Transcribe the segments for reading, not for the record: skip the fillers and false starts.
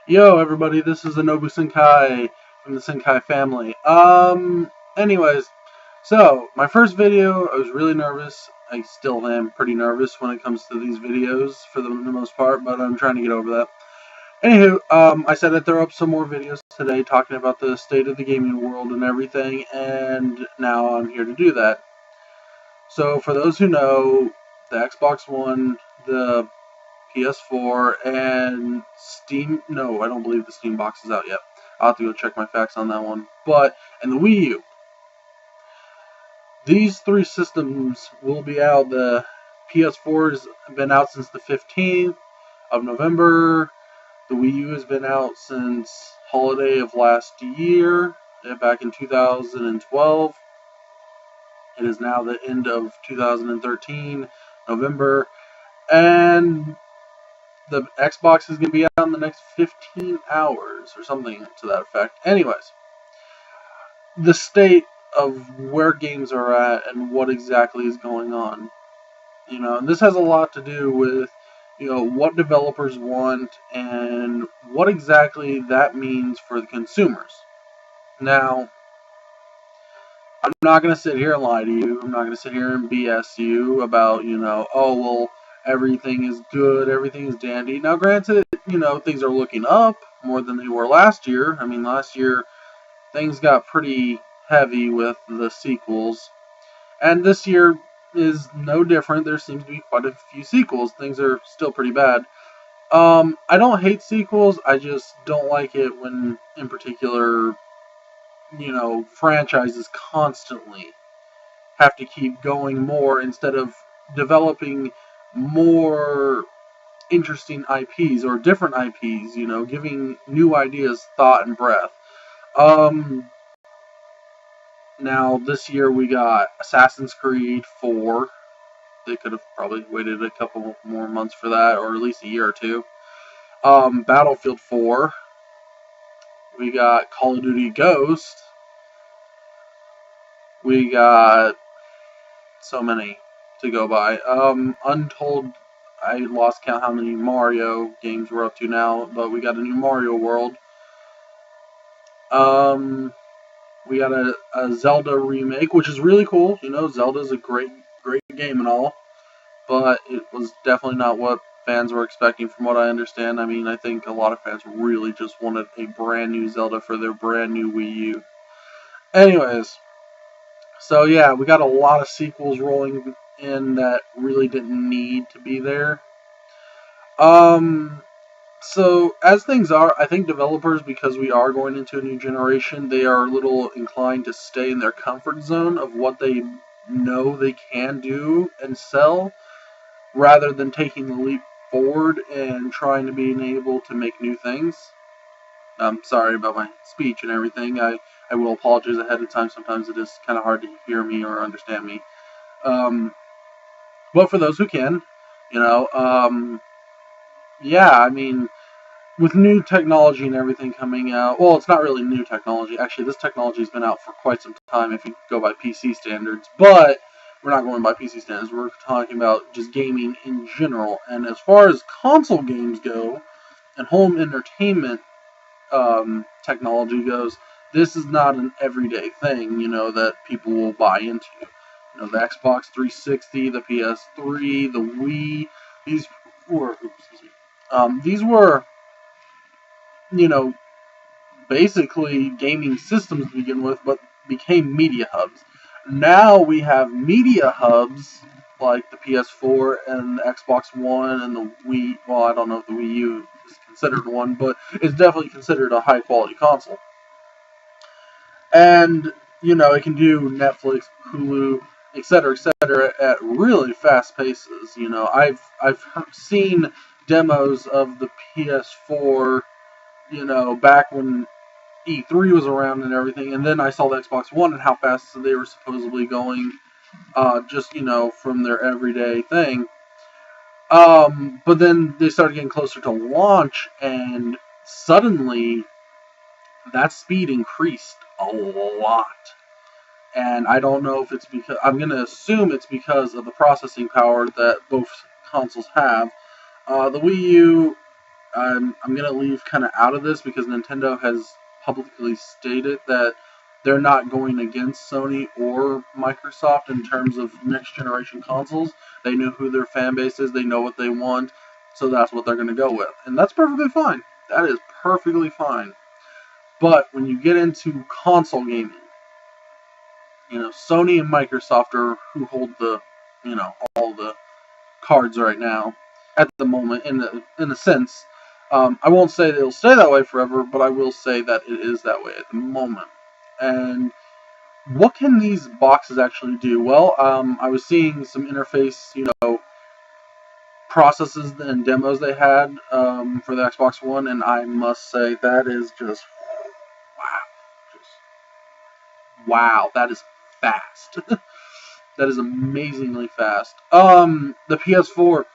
Yo, everybody, this is Anobu Senkai from the Senkai family. Anyways, so my first video, I was really nervous. I still am pretty nervous when it comes to these videos for the most part, but I'm trying to get over that. Anywho, I said I'd throw up some more videos today talking about the state of the gaming world and everything, and now I'm here to do that. So, for those who know, the Xbox One, the PS4, and Steam. No, I don't believe the Steam box is out yet. I'll have to go check my facts on that one. And the Wii U. These three systems will be out. The PS4 has been out since the 15th of November. The Wii U has been out since holiday of last year, back in 2012. It is now the end of 2013, November. And the Xbox is going to be out in the next 15 hours or something to that effect. Anyways, the state of where games are at and what exactly is going on. And this has a lot to do with, what developers want and what exactly that means for the consumers. Now, I'm not going to sit here and lie to you. I'm not going to sit here and BS you about, oh, well, everything is good, everything is dandy. Now, granted, things are looking up more than they were last year. I mean, last year, things got pretty heavy with the sequels. And this year is no different. There seems to be quite a few sequels. Things are still pretty bad. I don't hate sequels. I just don't like it when, in particular, franchises constantly have to keep going more instead of developing more interesting IPs or different IPs, giving new ideas thought and breath. Now, this year we got Assassin's Creed 4. They could have probably waited a couple more months for that, or at least a year or two. Battlefield 4. We got Call of Duty Ghost. We got so many to go by. Untold, I lost count how many Mario games we're up to now, but we got a new Mario World. We got a Zelda remake, which is really cool. Zelda's a great game and all, but it was definitely not what fans were expecting from what I understand. I mean, I think a lot of fans really just wanted a brand new Zelda for their brand new Wii U. Anyways, so yeah, we got a lot of sequels rolling in that really didn't need to be there. So as things are, I think developers, because we are going into a new generation, they are a little inclined to stay in their comfort zone of what they know they can do and sell, rather than taking the leap forward and trying to be able to make new things. I'm sorry about my speech and everything. I will apologize ahead of time. Sometimes it is kind of hard to hear me or understand me. But for those who can, yeah, I mean, with new technology and everything coming out, well, it's not really new technology. Actually, this technology has been out for quite some time if you go by PC standards. But we're not going by PC standards. We're talking about just gaming in general. And as far as console games go and home entertainment technology goes, this is not an everyday thing, that people will buy into. The Xbox 360, the PS3, the Wii, these were, these were, you know, basically gaming systems to begin with, but became media hubs. Now we have media hubs like the PS4 and the Xbox One and the Wii. Well, I don't know if the Wii U is considered one, but it's definitely considered a high quality console. And it can do Netflix, Hulu, etc., at really fast paces. I've seen demos of the PS4, back when E3 was around and everything, and then I saw the Xbox One and how fast they were supposedly going, just from their everyday thing. But then they started getting closer to launch, and suddenly that speed increased a lot. And I don't know if it's because, I'm going to assume it's because of the processing power that both consoles have. The Wii U I'm going to leave kind of out of this because Nintendo has publicly stated that they're not going against Sony or Microsoft in terms of next generation consoles. They know who their fan base is, they know what they want, so that's what they're going to go with. And that's perfectly fine. That is perfectly fine. But when you get into console gaming, Sony and Microsoft are who hold the, all the cards right now at the moment in a sense. I won't say it'll stay that way forever, but I will say that it is that way at the moment. And what can these boxes actually do? Well, I was seeing some interface, processes and demos they had for the Xbox One, and I must say that is just wow, that is fast. That is amazingly fast. The PS4,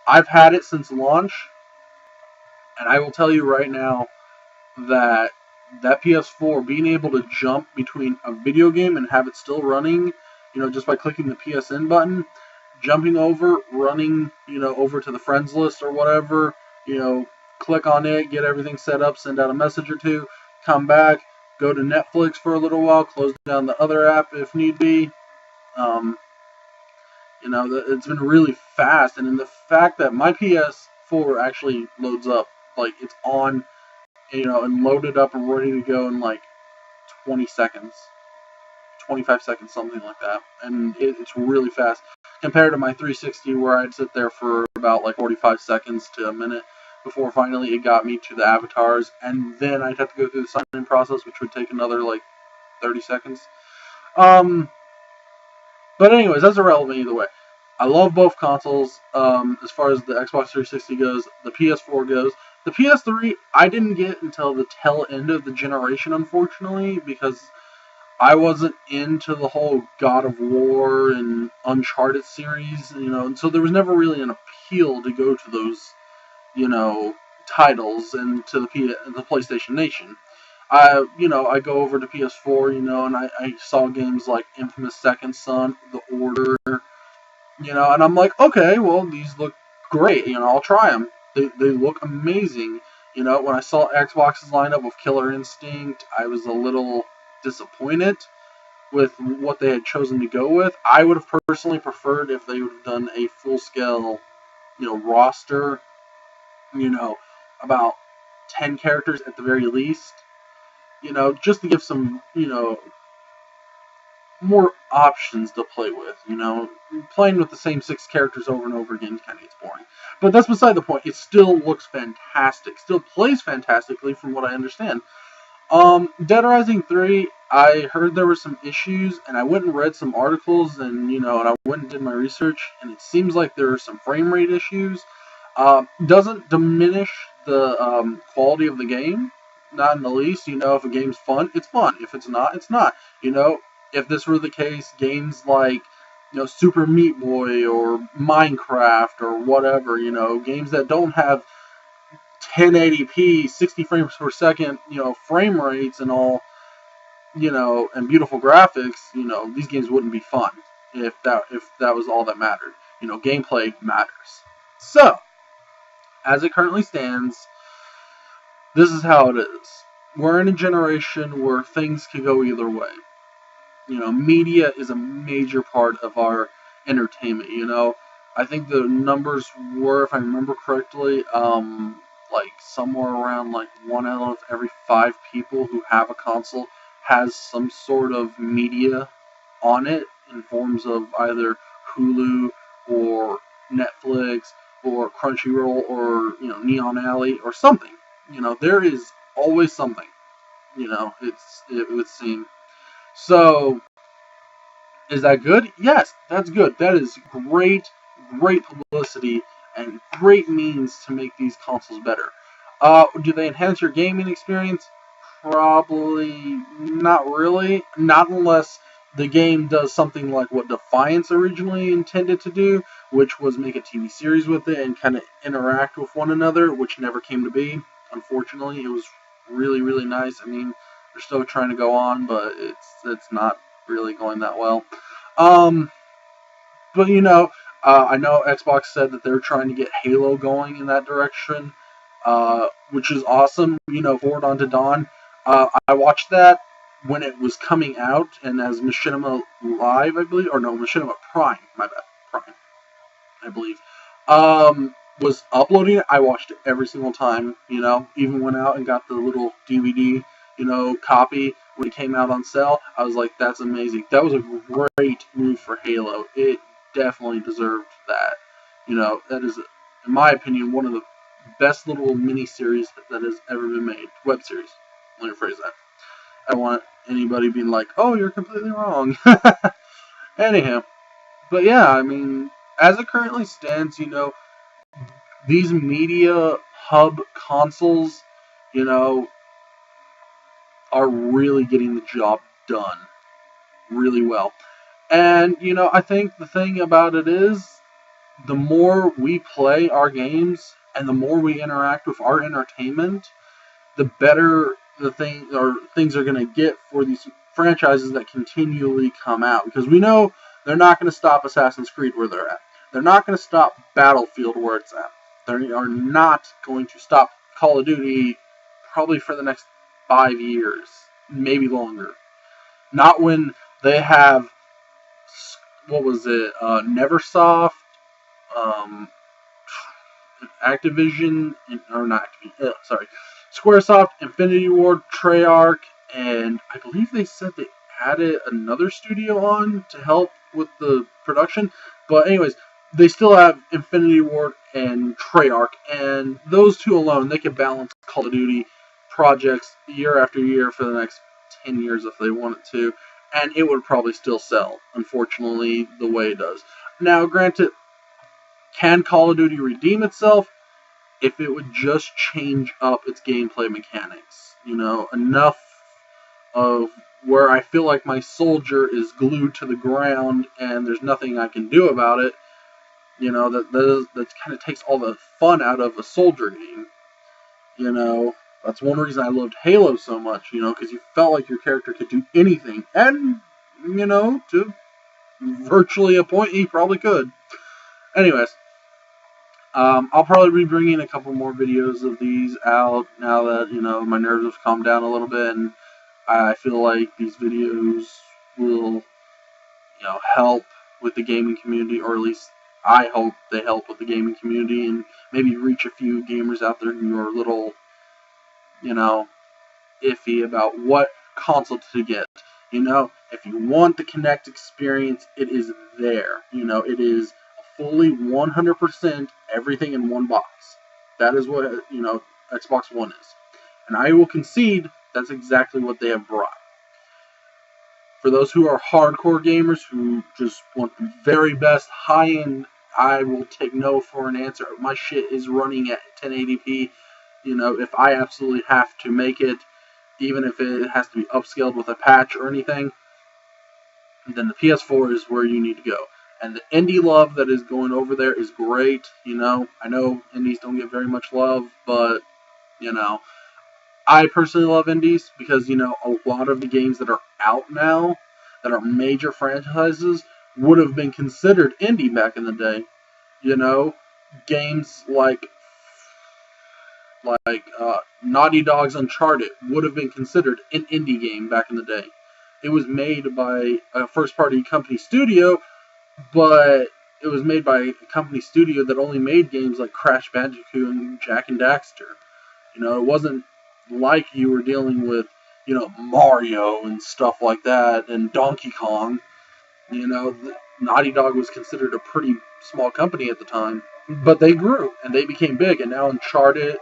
I've had it since launch, and I will tell you right now that PS4 being able to jump between a video game and have it still running, just by clicking the PSN button, jumping over, running, over to the friends list or whatever, click on it, get everything set up, send out a message or two, come back, go to Netflix for a little while, close down the other app if need be. It's been really fast, and in the fact that my PS4 actually loads up, like it's on, and loaded up and ready to go in like 20 seconds, 25 seconds, something like that, and it's really fast compared to my 360 where I'd sit there for about like 45 seconds to a minute before finally it got me to the avatars, and then I'd have to go through the sign-in process, which would take another like 30 seconds. But anyways, that's irrelevant either way. I love both consoles. As far as the Xbox 360 goes, the PS4 goes. The PS3, I didn't get until the tail end of the generation, unfortunately, because I wasn't into the whole God of War and Uncharted series, and so there was never really an appeal to go to those, titles and to the PlayStation Nation. I go over to PS4, and I saw games like Infamous Second Son, The Order, and I'm like, okay, well, these look great, I'll try them. They look amazing. When I saw Xbox's lineup with Killer Instinct, I was a little disappointed with what they had chosen to go with. I would have personally preferred if they would have done a full-scale, roster, about 10 characters at the very least, just to give some, more options to play with, Playing with the same 6 characters over and over again kind of gets boring. But that's beside the point. It still looks fantastic. Still plays fantastically from what I understand. Dead Rising 3, I heard there were some issues, and I went and read some articles, and, and I went and did my research, and it seems like there are some frame rate issues. Doesn't diminish the quality of the game, not in the least. If a game's fun, it's fun. If it's not, it's not. If this were the case, games like, Super Meat Boy or Minecraft or whatever, games that don't have 1080p, 60 frames per second, frame rates and all, and beautiful graphics, these games wouldn't be fun if that was all that mattered. Gameplay matters. So, as it currently stands, this is how it is. We're in a generation where things could go either way. Media is a major part of our entertainment. I think the numbers were, if I remember correctly, like somewhere around like 1 out of every 5 people who have a console has some sort of media on it in forms of either Hulu or Netflix or Crunchyroll or Neon Alley or something. There is always something. It would seem. So, is that good? Yes, that's good. That is great publicity and great means to make these consoles better. Do they enhance your gaming experience? Probably not really. Not unless the game does something like what Defiance originally intended to do, which was make a TV series with it and kind of interact with one another, which never came to be. Unfortunately, it was really, really nice. I mean, they're still trying to go on, but it's not really going that well. But I know Xbox said that they're trying to get Halo going in that direction. which is awesome. Forward onto Dawn. I watched that when it was coming out, and as Machinima Live, I believe, or no, Machinima Prime, my bad, Prime, I believe, was uploading it. I watched it every single time. Even went out and got the little DVD, copy when it came out on sale. I was like, that's amazing. That was a great move for Halo. It definitely deserved that. That is, in my opinion, one of the best little mini-series that has ever been made. Web series. Let me phrase that. I don't want anybody being like, oh, you're completely wrong. Anyhow. But yeah, I mean, as it currently stands, these media hub consoles, are really getting the job done really well. And, I think the thing about it is, the more we play our games and the more we interact with our entertainment, the better things are going to get for these franchises that continually come out. Because we know they're not going to stop Assassin's Creed where they're at. They're not going to stop Battlefield where it's at. They are not going to stop Call of Duty probably for the next 5 years, maybe longer. Not when they have, what was it, Neversoft, Activision, or not Activision, sorry, Squaresoft, Infinity Ward, Treyarch, and I believe they said they added another studio on to help with the production. But anyways, they still have Infinity Ward and Treyarch, and those two alone, they can balance Call of Duty projects year after year for the next 10 years if they wanted to, and it would probably still sell, unfortunately, the way it does. Now, granted, can Call of Duty redeem itself? If it would just change up its gameplay mechanics. Enough of where I feel like my soldier is glued to the ground and there's nothing I can do about it. That kind of takes all the fun out of a soldier game. That's one reason I loved Halo so much, because you felt like your character could do anything. And, to virtually a point, he probably could. Anyways, I'll probably be bringing a couple more videos of these out now that, my nerves have calmed down a little bit, and I feel like these videos will, help with the gaming community, or at least I hope they help with the gaming community, and maybe reach a few gamers out there who are a little, iffy about what console to get. If you want the Kinect experience, it is there. It is fully 100% everything in one box. That is what, Xbox One is. And I will concede that's exactly what they have brought. For those who are hardcore gamers who just want the very best high-end, I will take no for an answer. My shit is running at 1080p. If I absolutely have to make it, even if it has to be upscaled with a patch or anything, then the PS4 is where you need to go. And the indie love that is going over there is great. I know indies don't get very much love, but, I personally love indies because, a lot of the games that are out now, that are major franchises, would have been considered indie back in the day. Games like Naughty Dog's Uncharted would have been considered an indie game back in the day. It was made by a first-party company studio, but it was made by a company studio that only made games like Crash Bandicoot and Jak and Daxter. It wasn't like you were dealing with, Mario and stuff like that, and Donkey Kong. Naughty Dog was considered a pretty small company at the time, but they grew, and they became big, and now Uncharted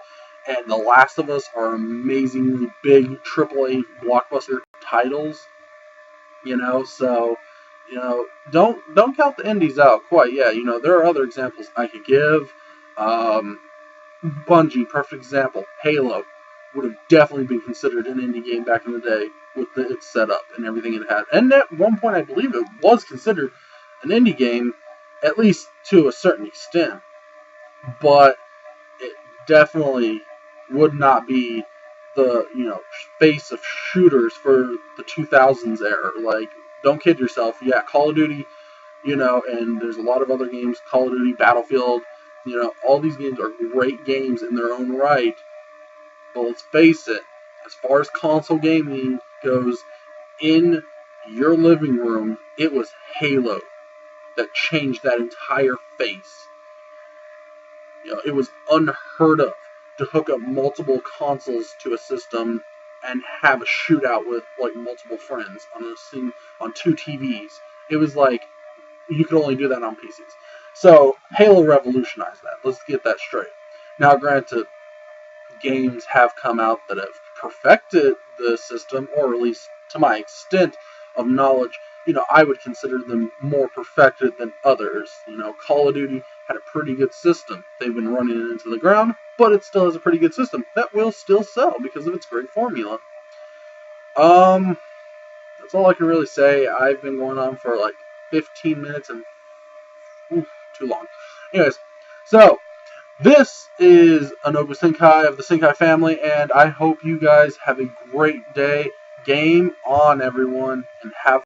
and The Last of Us are amazingly big AAA blockbuster titles. So, don't count the indies out quite yet. There are other examples I could give. Bungie, perfect example. Halo would have definitely been considered an indie game back in the day with its setup and everything it had. And at one point, I believe it was considered an indie game, at least to a certain extent. But it definitely would not be the, face of shooters for the 2000s era. Like, don't kid yourself. Yeah, Call of Duty, and there's a lot of other games, Call of Duty, Battlefield, All these games are great games in their own right. But let's face it, as far as console gaming goes, in your living room, it was Halo that changed that entire face. It was unheard of to hook up multiple consoles to a system and have a shootout with like multiple friends on two TVs. It was like you could only do that on PCs. So Halo revolutionized that. Let's get that straight. Now, granted, games have come out that have perfected the system, or at least to my extent of knowledge, I would consider them more perfected than others. Call of Duty had a pretty good system. They've been running it into the ground, but it still has a pretty good system that will still sell because of its great formula. That's all I can really say. I've been going on for like 15 minutes and too long. Anyways, so this is Anobu Senkai of the Senkai family, and I hope you guys have a great day. Game on, everyone, and have